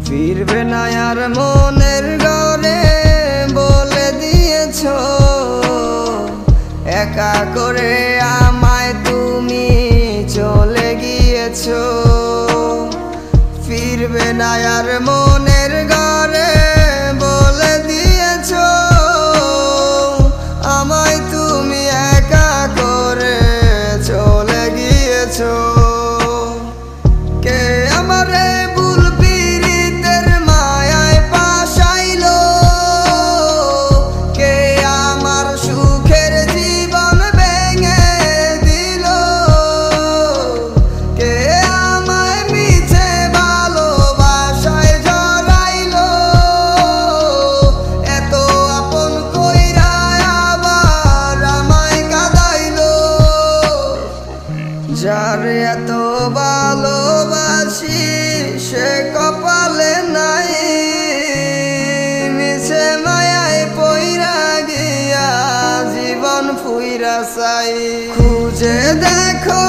ফিরবে না আর মনের ঘরে বলে দিয়েছো, একা করে আমায় তুমি চলে গিয়েছো। ফিরবে না আর মনের ঘরে বলে দিয়েছো, আমায় তুমি একা করে চলে গিয়েছো। কে আমারে ভুল পীড়িতের মায়ায় পাশাইলো, কে আমার সুখের জীবন ভেঙে দিল, কে আমায় মিছে ভালোবাসায় জড়াইলো, এত আপন কইরা আবার আমায় কাঁদাইলো। যারে এত ভালোবাসি সে কপালে নাই, মিছে মায়ায় পইরা গিয়া জীবন ফুইরা চাই। খুঁজে দেখো